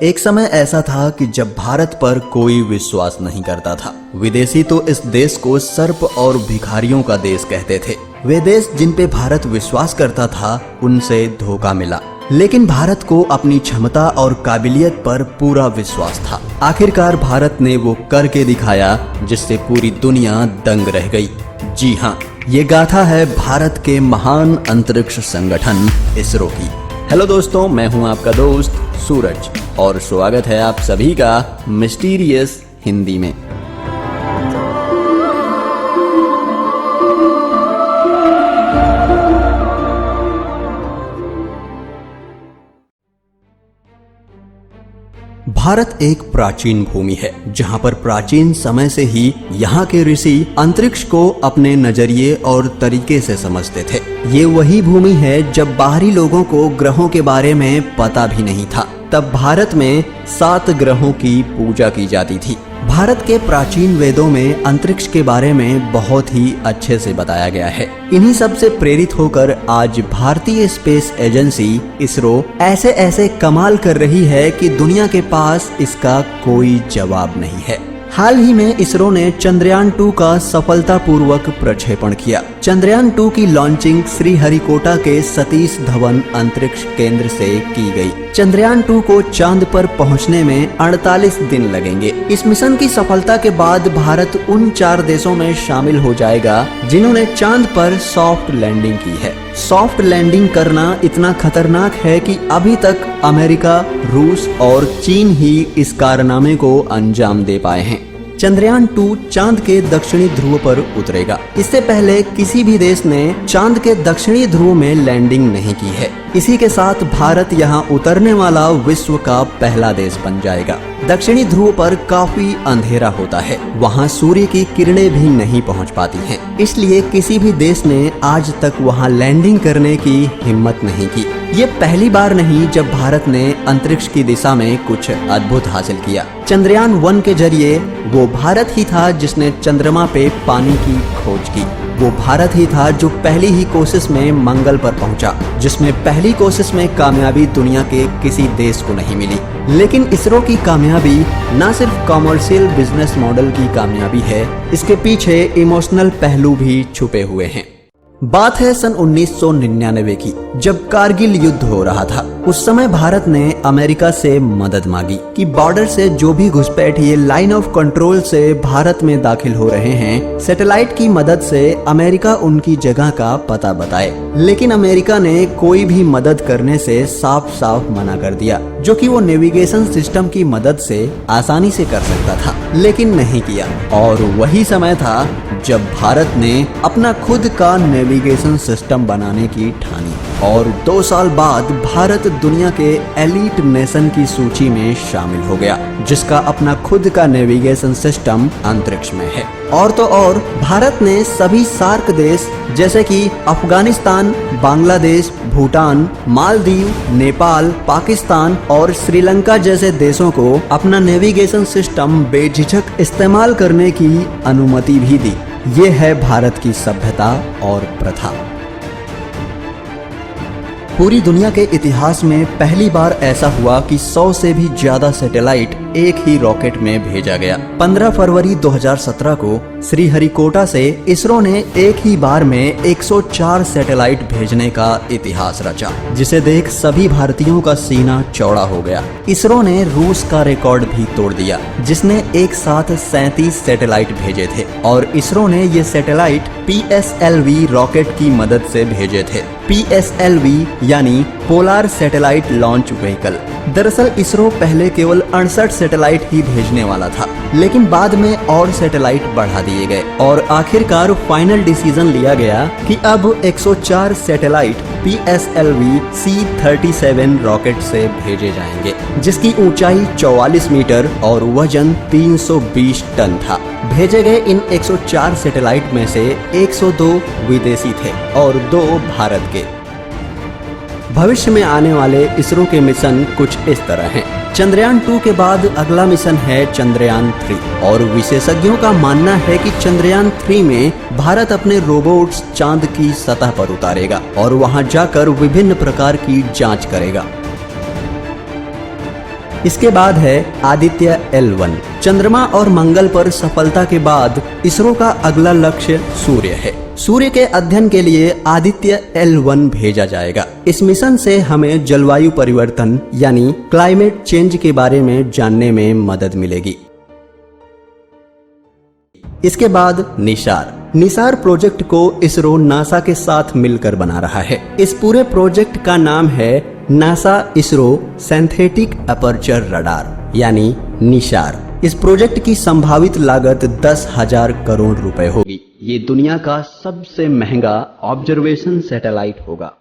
एक समय ऐसा था कि जब भारत पर कोई विश्वास नहीं करता था। विदेशी तो इस देश को सर्प और भिखारियों का देश कहते थे। वे देश जिन पे भारत विश्वास करता था उनसे धोखा मिला, लेकिन भारत को अपनी क्षमता और काबिलियत पर पूरा विश्वास था। आखिरकार भारत ने वो करके दिखाया जिससे पूरी दुनिया दंग रह गई। जी हाँ, ये गाथा है भारत के महान अंतरिक्ष संगठन इसरो की। हेलो दोस्तों, मैं हूं आपका दोस्त सूरज और स्वागत है आप सभी का मिस्टीरियस हिंदी में। भारत एक प्राचीन भूमि है जहां पर प्राचीन समय से ही यहाँ के ऋषि अंतरिक्ष को अपने नजरिए और तरीके से समझते थे। ये वही भूमि है जब बाहरी लोगों को ग्रहों के बारे में पता भी नहीं था। तब भारत में 7 ग्रहों की पूजा की जाती थी। भारत के प्राचीन वेदों में अंतरिक्ष के बारे में बहुत ही अच्छे से बताया गया है। इन्हीं सब से प्रेरित होकर आज भारतीय स्पेस एजेंसी इसरो ऐसे ऐसे कमाल कर रही है कि दुनिया के पास इसका कोई जवाब नहीं है। हाल ही में इसरो ने चंद्रयान 2 का सफलतापूर्वक प्रक्षेपण किया। चंद्रयान 2 की लॉन्चिंग श्रीहरिकोटा के सतीश धवन अंतरिक्ष केंद्र से की गई। चंद्रयान 2 को चांद पर पहुंचने में 48 दिन लगेंगे। इस मिशन की सफलता के बाद भारत उन 4 देशों में शामिल हो जाएगा जिन्होंने चांद पर सॉफ्ट लैंडिंग की है। सॉफ्ट लैंडिंग करना इतना खतरनाक है कि अभी तक अमेरिका, रूस और चीन ही इस कारनामे को अंजाम दे पाए हैं। चंद्रयान 2 चांद के दक्षिणी ध्रुव पर उतरेगा। इससे पहले किसी भी देश ने चांद के दक्षिणी ध्रुव में लैंडिंग नहीं की है। इसी के साथ भारत यहां उतरने वाला विश्व का पहला देश बन जाएगा। दक्षिणी ध्रुव पर काफी अंधेरा होता है, वहां सूर्य की किरणें भी नहीं पहुंच पाती हैं। इसलिए किसी भी देश ने आज तक वहां लैंडिंग करने की हिम्मत नहीं की। ये पहली बार नहीं जब भारत ने अंतरिक्ष की दिशा में कुछ अद्भुत हासिल किया। चंद्रयान 1 के जरिए वो भारत ही था जिसने चंद्रमा पे पानी की खोज की। वो भारत ही था जो पहली ही कोशिश में मंगल पर पहुंचा, जिसमें पहली कोशिश में कामयाबी दुनिया के किसी देश को नहीं मिली। लेकिन इसरो की कामयाबी न सिर्फ कॉमर्शियल बिजनेस मॉडल की कामयाबी है, इसके पीछे इमोशनल पहलू भी छुपे हुए हैं। बात है सन 1999 की, जब कारगिल युद्ध हो रहा था। उस समय भारत ने अमेरिका से मदद मांगी कि बॉर्डर से जो भी घुसपैठिए लाइन ऑफ कंट्रोल से भारत में दाखिल हो रहे हैं, सैटेलाइट की मदद से अमेरिका उनकी जगह का पता बताए। लेकिन अमेरिका ने कोई भी मदद करने से साफ साफ मना कर दिया, जो कि वो नेविगेशन सिस्टम की मदद से आसानी से कर सकता था, लेकिन नहीं किया। और वही समय था जब भारत ने अपना खुद का नेविगेशन सिस्टम बनाने की ठानी और 2 साल बाद भारत दुनिया के एलीट नेशन की सूची में शामिल हो गया, जिसका अपना खुद का नेविगेशन सिस्टम अंतरिक्ष में है। और तो और भारत ने सभी सार्क देश जैसे कि अफगानिस्तान, बांग्लादेश, भूटान, मालदीव, नेपाल, पाकिस्तान और श्रीलंका जैसे देशों को अपना नेविगेशन सिस्टम बेझिझक इस्तेमाल करने की अनुमति भी दी। ये है भारत की सभ्यता और प्रथा। पूरी दुनिया के इतिहास में पहली बार ऐसा हुआ कि 100 से भी ज्यादा सैटेलाइट एक ही रॉकेट में भेजा गया। 15 फरवरी 2017 को श्रीहरिकोटा से इसरो ने एक ही बार में 104 सैटेलाइट भेजने का इतिहास रचा, जिसे देख सभी भारतीयों का सीना चौड़ा हो गया। इसरो ने रूस का रिकॉर्ड भी तोड़ दिया, जिसने एक साथ 37 सैटेलाइट भेजे थे और इसरो ने ये सैटेलाइट PSLV रॉकेट की मदद से भेजे थे। PSLV यानी पोलर सैटेलाइट लॉन्च व्हीकल। दरअसल इसरो पहले केवल 68 सैटेलाइट ही भेजने वाला था, लेकिन बाद में और सैटेलाइट बढ़ा दिए गए और आखिरकार फाइनल डिसीजन लिया गया कि अब 104 सैटेलाइट PSLV C-37 रॉकेट से भेजे जाएंगे, जिसकी ऊंचाई 44 मीटर और वजन 320 टन था। भेजे गए इन 104 सैटेलाइट में से 102 विदेशी थे और 2 भारत के। भविष्य में आने वाले इसरो के मिशन कुछ इस तरह हैं। चंद्रयान 2 के बाद अगला मिशन है चंद्रयान 3 और विशेषज्ञों का मानना है कि चंद्रयान 3 में भारत अपने रोबोट्स चांद की सतह पर उतारेगा और वहां जाकर विभिन्न प्रकार की जांच करेगा। इसके बाद है आदित्य L1। चंद्रमा और मंगल पर सफलता के बाद इसरो का अगला लक्ष्य सूर्य है। सूर्य के अध्ययन के लिए आदित्य L1 भेजा जाएगा। इस मिशन से हमें जलवायु परिवर्तन यानी क्लाइमेट चेंज के बारे में जानने में मदद मिलेगी। इसके बाद निसार प्रोजेक्ट को इसरो नासा के साथ मिलकर बना रहा है। इस पूरे प्रोजेक्ट का नाम है NASA ISRO synthetic aperture radar यानी निसार। इस प्रोजेक्ट की संभावित लागत 10,000 करोड़ रुपए होगी। ये दुनिया का सबसे महंगा ऑब्जर्वेशन सैटेलाइट होगा।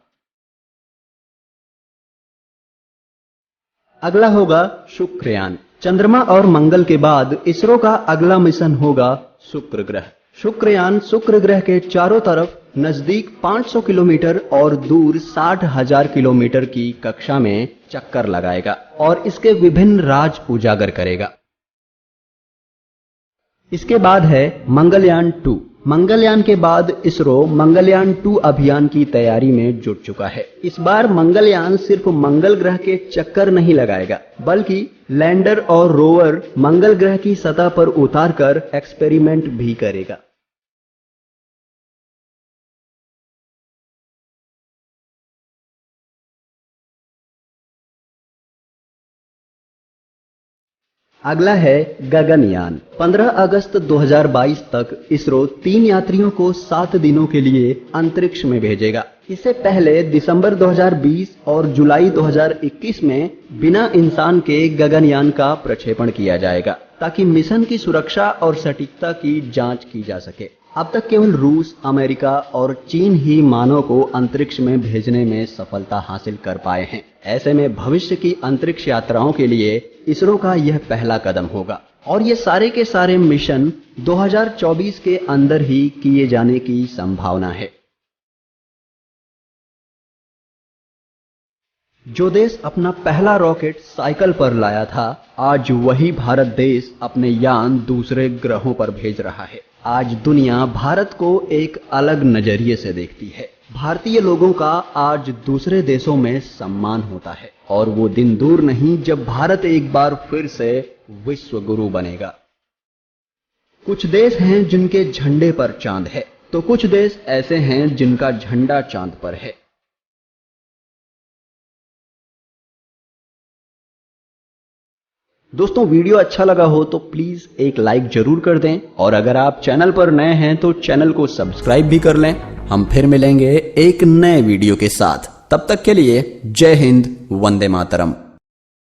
अगला होगा शुक्रयान। चंद्रमा और मंगल के बाद इसरो का अगला मिशन होगा शुक्र ग्रह। शुक्रयान शुक्र ग्रह के चारों तरफ नजदीक 500 किलोमीटर और दूर 60,000 किलोमीटर की कक्षा में चक्कर लगाएगा और इसके विभिन्न राज उजागर करेगा। इसके बाद है मंगलयान 2। मंगलयान के बाद इसरो मंगलयान 2 अभियान की तैयारी में जुट चुका है। इस बार मंगलयान सिर्फ मंगल ग्रह के चक्कर नहीं लगाएगा, बल्कि लैंडर और रोवर मंगल ग्रह की सतह पर उतारकर एक्सपेरिमेंट भी करेगा। अगला है गगनयान। 15 अगस्त 2022 तक इसरो 3 यात्रियों को 7 दिनों के लिए अंतरिक्ष में भेजेगा। इससे पहले दिसंबर 2020 और जुलाई 2021 में बिना इंसान के गगनयान का प्रक्षेपण किया जाएगा ताकि मिशन की सुरक्षा और सटीकता की जांच की जा सके। अब तक केवल रूस, अमेरिका और चीन ही मानव को अंतरिक्ष में भेजने में सफलता हासिल कर पाए हैं। ऐसे में भविष्य की अंतरिक्ष यात्राओं के लिए इसरो का यह पहला कदम होगा और ये सारे के सारे मिशन 2024 के अंदर ही किए जाने की संभावना है। जो देश अपना पहला रॉकेट साइकिल पर लाया था, आज वही भारत देश अपने यान दूसरे ग्रहों पर भेज रहा है। आज दुनिया भारत को एक अलग नजरिए से देखती है। भारतीय लोगों का आज दूसरे देशों में सम्मान होता है और वो दिन दूर नहीं जब भारत एक बार फिर से विश्व गुरु बनेगा। कुछ देश हैं जिनके झंडे पर चांद है, तो कुछ देश ऐसे हैं जिनका झंडा चांद पर है। दोस्तों, वीडियो अच्छा लगा हो तो प्लीज एक लाइक जरूर कर दें और अगर आप चैनल पर नए हैं तो चैनल को सब्सक्राइब भी कर लें। हम फिर मिलेंगे एक नए वीडियो के साथ। तब तक के लिए जय हिंद, वंदे मातरम।